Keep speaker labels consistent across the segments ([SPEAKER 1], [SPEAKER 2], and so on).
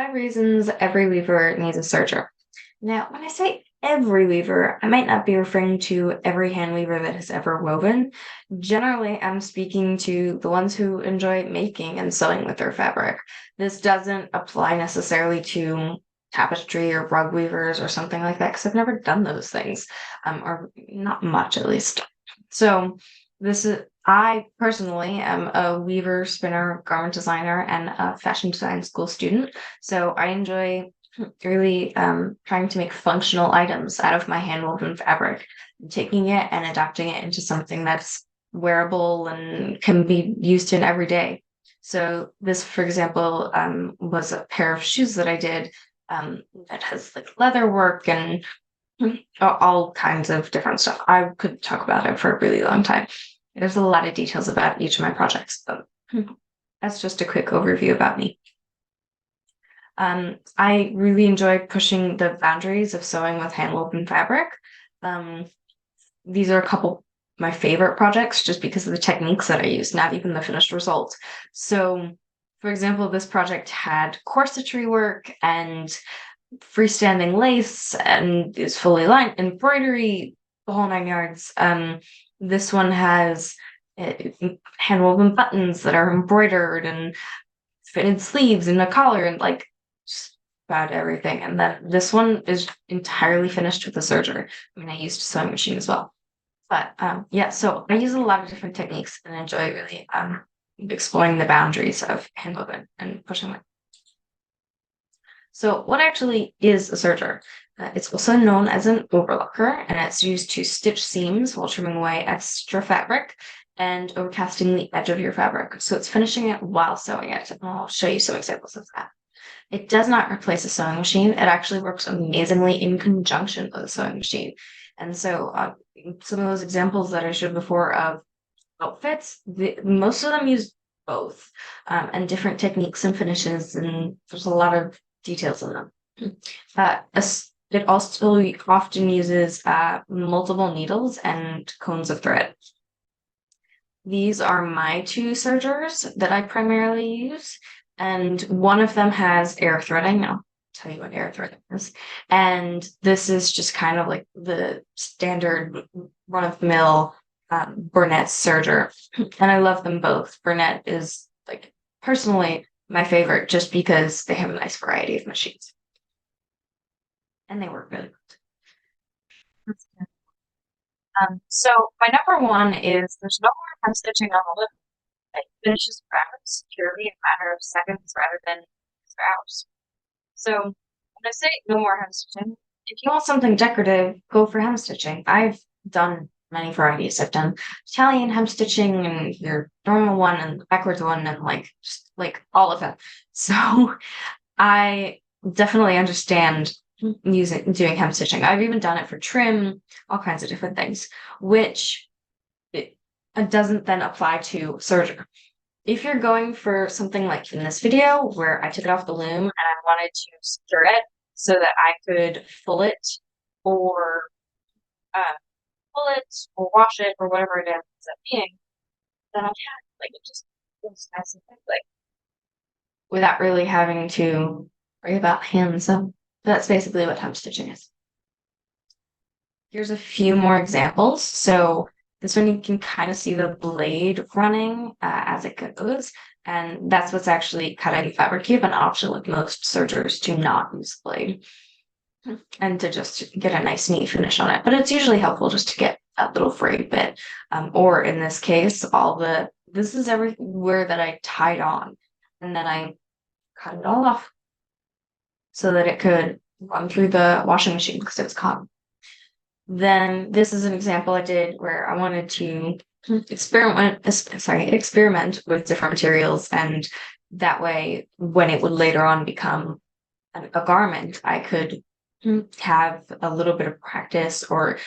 [SPEAKER 1] 5 reasons every weaver needs a serger. Now, when I say every weaver, I might not be referring to every hand weaver that has ever woven. Generally, I'm speaking to the ones who enjoy making and sewing with their fabric. This doesn't apply necessarily to tapestry or rug weavers or something like that, because I've never done those things, or not much at least. So I personally am a weaver, spinner, garment designer, and a fashion design school student. So I enjoy really trying to make functional items out of my hand-woven fabric, taking it and adapting it into something that's wearable and can be used in every day. So this, for example, was a pair of shoes that I did that has like leather work and all kinds of different stuff. I could talk about it for a really long time. There's a lot of details about each of my projects, but that's just a quick overview about me. I really enjoy pushing the boundaries of sewing with hand-woven fabric. These are a couple of my favorite projects just because of the techniques that I use, not even the finished result. So, for example, this project had corsetry work and freestanding lace and is fully lined embroidery, the whole 9 yards. This one has hand-woven buttons that are embroidered and fitted sleeves and a collar and like just about everything. And then this one is entirely finished with a serger. I mean, I used a sewing machine as well. But yeah, so I use a lot of different techniques and enjoy really exploring the boundaries of handwoven and pushing them. So what actually is a serger? It's also known as an overlocker, and it's used to stitch seams while trimming away extra fabric and overcasting the edge of your fabric. So it's finishing it while sewing it. And I'll show you some examples of that. It does not replace a sewing machine. It actually works amazingly in conjunction with a sewing machine. And so some of those examples that I showed before of outfits, most of them use both and different techniques and finishes, and there's a lot of details in them. It also often uses multiple needles and cones of thread. These are my 2 sergers that I primarily use, and one of them has air threading. I'll tell you what air threading is. And this is just kind of like the standard run-of-the-mill Burnett serger, and I love them both. Burnett is like personally my favorite just because they have a nice variety of machines, and they work really good. So my number one is there's no more hem stitching on the lip. It finishes fabric securely in a matter of seconds rather than hours. So when I say no more hem stitching, if you want something decorative, go for hem stitching. I've done many varieties. I've done Italian hem stitching and your normal one and the backwards one and like just like all of them. So I definitely understand doing hem stitching. I've even done it for trim, all kinds of different things, which it doesn't then apply to serger. If you're going for something like in this video where I took it off the loom and I wanted to secure it so that I could full it or wash it or whatever it ends up being, then I can like it just goes nice and quick, like without really having to worry about hands. So that's basically what hem stitching is. Here's a few more examples. So this one you can kind of see the blade running as it goes, and that's what's actually cutting the fabric. You have an option with most sergers to not use the blade and to just get a nice neat finish on it. But it's usually helpful just to get that little frayed bit, or in this case, this is everywhere that I tied on, and then I cut it all off so that it could run through the washing machine because it was cotton. Then this is an example I did where I wanted to experiment with different materials, and that way when it would later on become a garment, I could have a little bit of practice or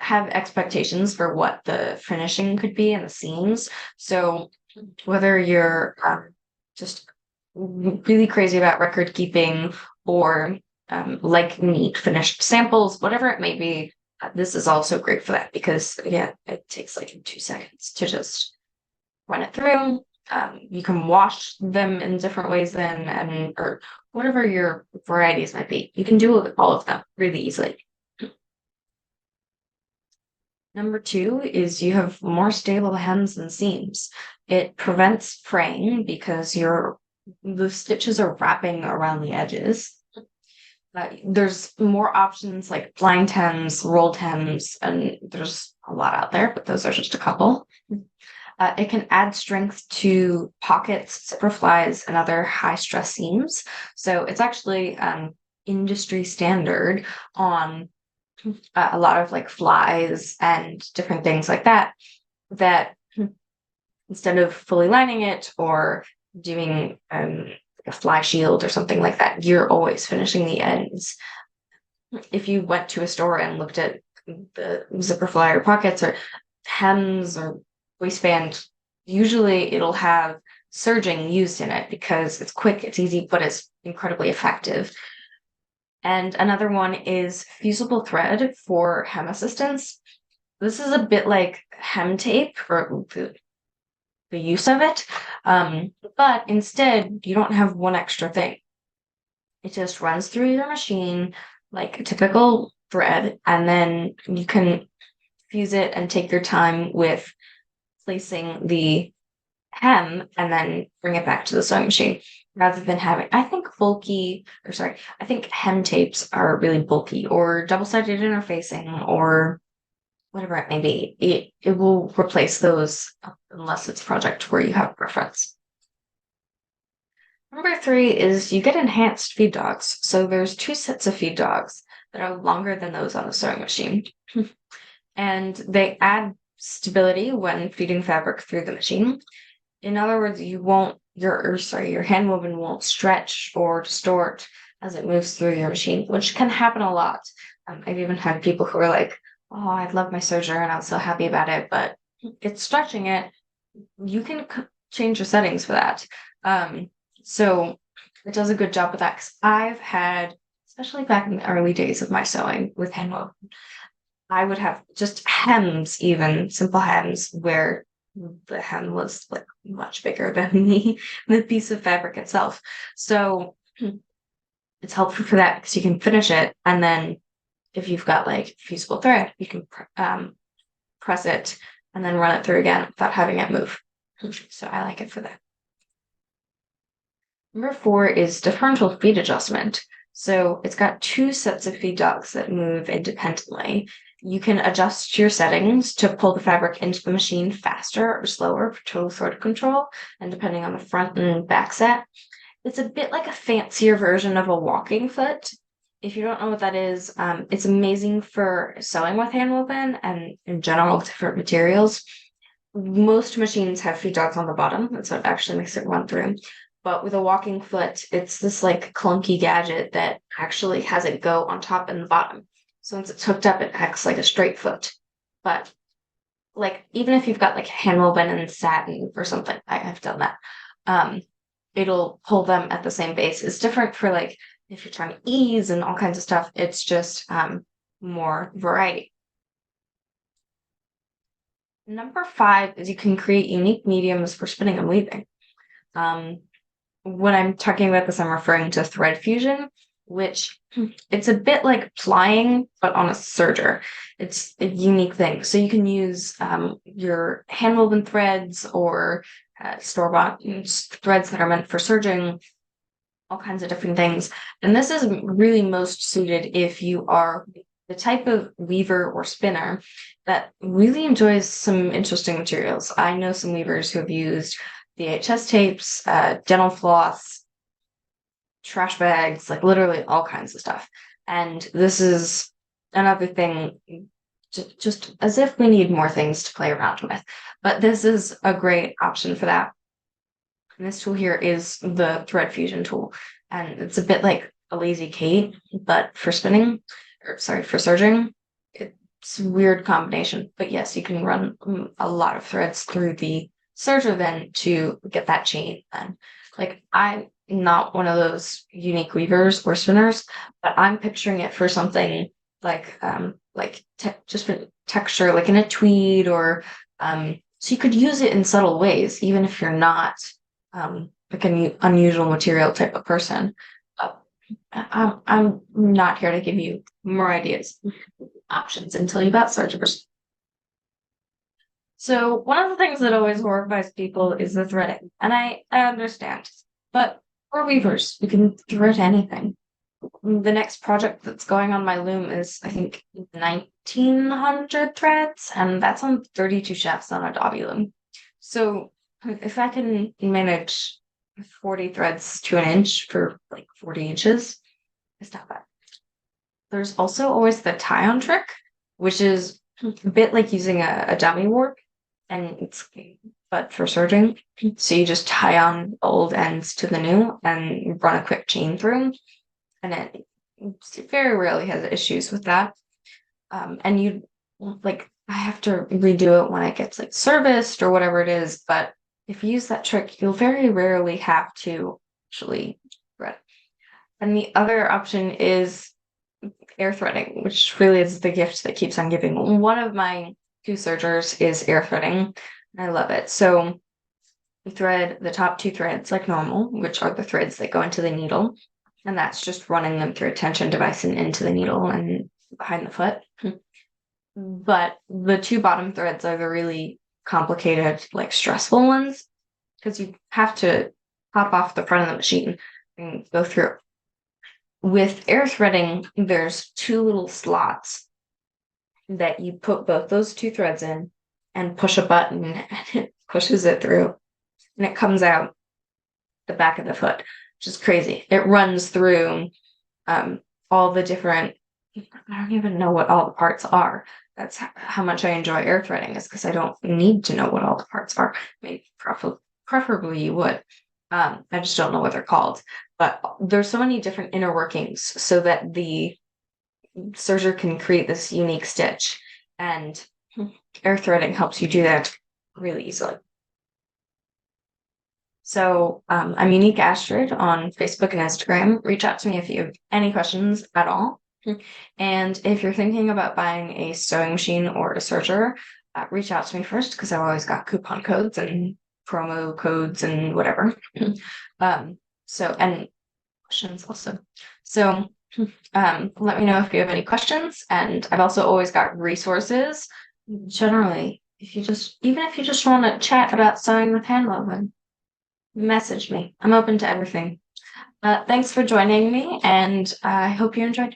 [SPEAKER 1] have expectations for what the finishing could be and the seams. So whether you're just really crazy about record keeping or like neat finished samples, whatever it may be, this is also great for that because again, it takes like 2 seconds to just run it through, You can wash them in different ways then, and or whatever your varieties might be. You can do all of them really easily. Number two is you have more stable hems and seams. It prevents fraying because the stitches are wrapping around the edges. There's more options like blind hems, rolled hems, and there's a lot out there, but those are just a couple. It can add strength to pockets, zipper flies, and other high stress seams. So it's actually industry standard on a lot of like flies and different things like that, that instead of fully lining it or doing a fly shield or something like that, you're always finishing the ends. If you went to a store and looked at the zipper fly or pockets or hems or waistband, usually it'll have serging used in it because it's quick, it's easy, but it's incredibly effective. And another one is fusible thread for hem assistance. This is a bit like hem tape or the use of it, but instead you don't have one extra thing. It just runs through your machine like a typical thread, and then you can fuse it and take your time with placing the hem and then bring it back to the sewing machine rather than having, I think hem tapes are really bulky or double-sided interfacing or whatever it may be. It will replace those unless it's a project where you have preference. Number three is you get enhanced feed dogs. So there's two sets of feed dogs that are longer than those on the sewing machine. And they add stability when feeding fabric through the machine. In other words, your hand woven won't stretch or distort as it moves through your machine, which can happen a lot. I've even had people who are like, "Oh, I love my serger and I'm so happy about it," but it's stretching it. You can change your settings for that. So it does a good job with that. 'Cause I've had, especially back in the early days of my sewing with hand woven, I would have just hems, even simple hems, where the hem was like much bigger than the piece of fabric itself. So it's helpful for that because you can finish it, and then if you've got like fusible thread, you can press it and then run it through again without having it move. So I like it for that. Number four is differential feed adjustment. So it's got two sets of feed dogs that move independently. You can adjust your settings to pull the fabric into the machine faster or slower for total thread control, and depending on the front and back set. It's a bit like a fancier version of a walking foot. If you don't know what that is, it's amazing for sewing with hand woven and in general different materials. Most machines have feed dogs on the bottom, and so it actually makes it run through. But with a walking foot, it's this like clunky gadget that actually has it go on top and the bottom. So once it's hooked up, it acts like a straight foot. But like even if you've got like hand woven and satin or something, I have done that. It'll pull them at the same base. It's different for like if you're trying to ease and all kinds of stuff. It's just more variety. Number five is you can create unique mediums for spinning and weaving. When I'm talking about this, I'm referring to thread fusion, which it's a bit like plying, but on a serger. It's a unique thing. So you can use your hand-woven threads or store-bought threads that are meant for serging, all kinds of different things. And this is really most suited if you are the type of weaver or spinner that really enjoys some interesting materials. I know some weavers who have used VHS tapes, dental floss, trash bags, like literally all kinds of stuff. And this is another thing, just as if we need more things to play around with. But this is a great option for that. And this tool here is the thread fusion tool. And it's a bit like a Lazy Kate, but for spinning, for serging. It's a weird combination. But yes, you can run a lot of threads through the serger then to get that chain. And like I'm not one of those unique weavers or spinners, but I'm picturing it for something like just for texture, like in a tweed or So you could use it in subtle ways, even if you're not like an unusual material type of person. But I'm not here to give you more ideas, options, and tell you about sergers. So one of the things that always horrifies people is the threading, and I understand. But we're weavers; we can thread anything. The next project that's going on my loom is, I think, 1900 threads, and that's on 32 shafts on a Dobby loom. So if I can manage 40 threads to an inch for like 40 inches, it's not bad. There's also always the tie-on trick, which is a bit like using a dummy warp, and it's but for serging. So you just tie on the old ends to the new and run a quick chain through, and it very rarely has issues with that. And you like I have to redo it when it gets like serviced or whatever it is, but if you use that trick, you'll very rarely have to actually thread. And the other option is air threading, which really is the gift that keeps on giving. One of my two sergers is air threading. I love it. So you thread the top two threads like normal, which are the threads that go into the needle. And that's just running them through a tension device and into the needle and behind the foot. But the two bottom threads are the really complicated, like stressful ones, because you have to pop off the front of the machine and go through. With air threading, there's two little slots that you put both those two threads in and push a button and it pushes it through and it comes out the back of the foot, which is crazy. It runs through all the different, I don't even know what all the parts are. That's how much I enjoy air threading, is because I don't need to know what all the parts are. Maybe preferably you would. I just don't know what they're called. But there's so many different inner workings so that the serger can create this unique stitch. And air threading helps you do that really easily. So I'm Unique Astrid on Facebook and Instagram. Reach out to me if you have any questions at all. And if you're thinking about buying a sewing machine or a serger, reach out to me first, because I've always got coupon codes and promo codes and whatever. So, and questions also. So let me know if you have any questions. And I've also always got resources. Generally, even if you just want to chat about sewing with hand woven, message me. I'm open to everything. Thanks for joining me, and I hope you enjoyed.